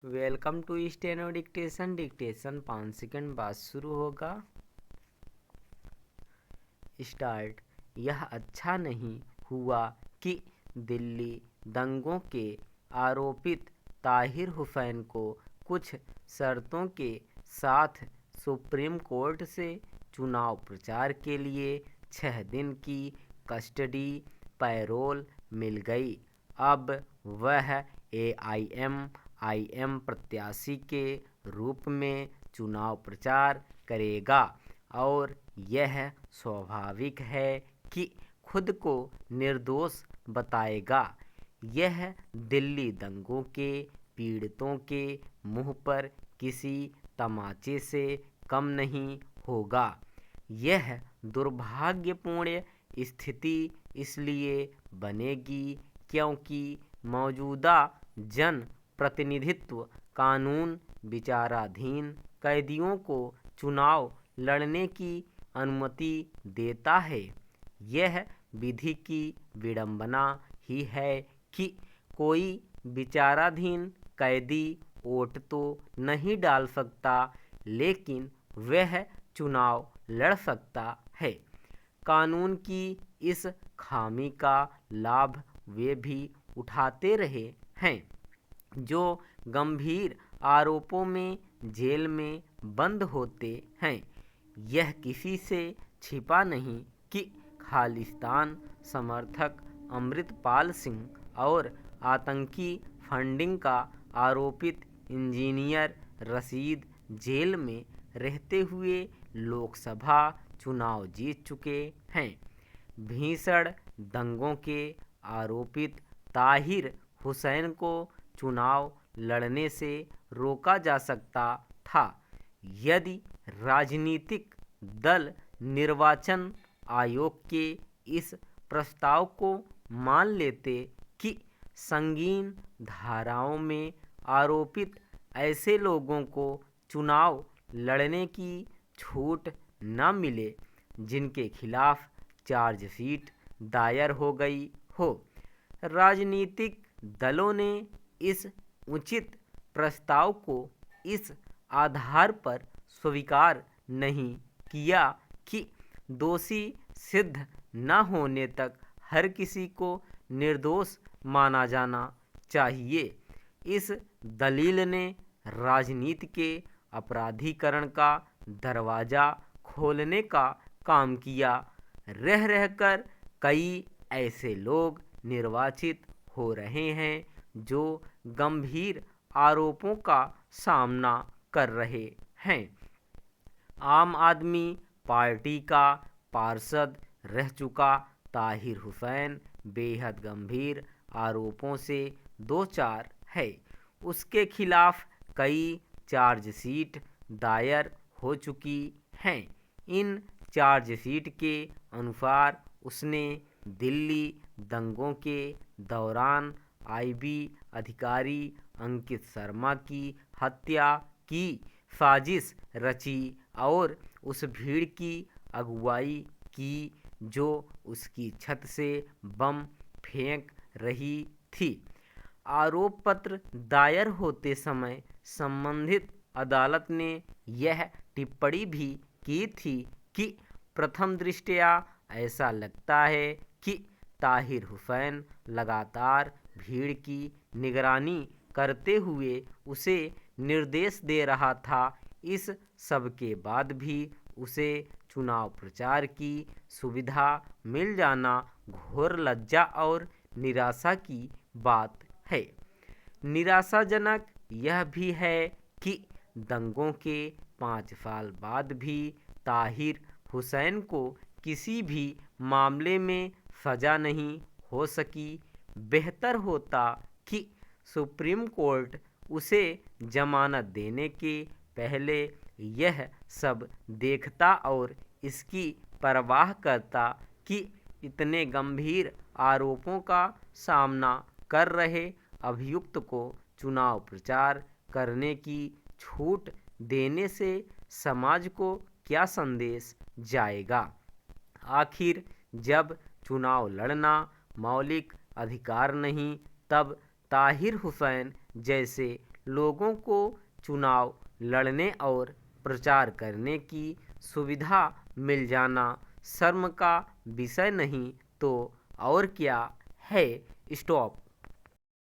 Welcome to steno dictation. Dictation 5 second बाद शुरू होगा। स्टार्ट। यह अच्छा नहीं हुआ कि दिल्ली दंगों के आरोपित ताहिर हुसैन को कुछ शर्तों के साथ सुप्रीम कोर्ट से चुनाव प्रचार के लिए 6 दिन की कस्टडी पैरोल मिल गई। अब वह एआईएम प्रत्याशी के रूप में चुनाव प्रचार करेगा और यह स्वाभाविक है कि खुद को निर्दोष बताएगा। यह दिल्ली दंगों के पीड़ितों के मुंह पर किसी तमाचे से कम नहीं होगा। यह दुर्भाग्यपूर्ण स्थिति इसलिए बनेगी क्योंकि मौजूदा जन प्रतिनिधित्व कानून विचाराधीन कैदियों को चुनाव लड़ने की अनुमति देता है। यह विधि की विडंबना ही है कि कोई विचाराधीन कैदी वोट तो नहीं डाल सकता, लेकिन वह चुनाव लड़ सकता है। कानून की इस खामी का लाभ वे भी उठाते रहे हैं जो गंभीर आरोपों में जेल में बंद होते हैं। यह किसी से छिपा नहीं कि खालिस्तान समर्थक अमृतपाल सिंह और आतंकी फंडिंग का आरोपित इंजीनियर रशीद जेल में रहते हुए लोकसभा चुनाव जीत चुके हैं। भीषण दंगों के आरोपित ताहिर हुसैन को चुनाव लड़ने से रोका जा सकता था यदि राजनीतिक दल निर्वाचन आयोग के इस प्रस्ताव को मान लेते कि संगीन धाराओं में आरोपित ऐसे लोगों को चुनाव लड़ने की छूट न मिले जिनके खिलाफ चार्जशीट दायर हो गई हो। राजनीतिक दलों ने इस उचित प्रस्ताव को इस आधार पर स्वीकार नहीं किया कि दोषी सिद्ध न होने तक हर किसी को निर्दोष माना जाना चाहिए। इस दलील ने राजनीति के अपराधीकरण का दरवाज़ा खोलने का काम किया। रह रहकर कई ऐसे लोग निर्वाचित हो रहे हैं जो गंभीर आरोपों का सामना कर रहे हैं। आम आदमी पार्टी का पार्षद रह चुका ताहिर हुसैन बेहद गंभीर आरोपों से दो चार है। उसके खिलाफ कई चार्जशीट दायर हो चुकी हैं। इन चार्जशीट के अनुसार उसने दिल्ली दंगों के दौरान आईबी अधिकारी अंकित शर्मा की हत्या की साजिश रची और उस भीड़ की अगुवाई की जो उसकी छत से बम फेंक रही थी। आरोप पत्र दायर होते समय संबंधित अदालत ने यह टिप्पणी भी की थी कि प्रथम दृष्टया ऐसा लगता है कि ताहिर हुसैन लगातार भीड़ की निगरानी करते हुए उसे निर्देश दे रहा था। इस सब के बाद भी उसे चुनाव प्रचार की सुविधा मिल जाना घोर लज्जा और निराशा की बात है। निराशाजनक यह भी है कि दंगों के 5 साल बाद भी ताहिर हुसैन को किसी भी मामले में सजा नहीं हो सकी। बेहतर होता कि सुप्रीम कोर्ट उसे जमानत देने के पहले यह सब देखता और इसकी परवाह करता कि इतने गंभीर आरोपों का सामना कर रहे अभियुक्त को चुनाव प्रचार करने की छूट देने से समाज को क्या संदेश जाएगा। आखिर जब चुनाव लड़ना मौलिक अधिकार नहीं, तब ताहिर हुसैन जैसे लोगों को चुनाव लड़ने और प्रचार करने की सुविधा मिल जाना शर्म का विषय नहीं तो और क्या है। स्टॉप।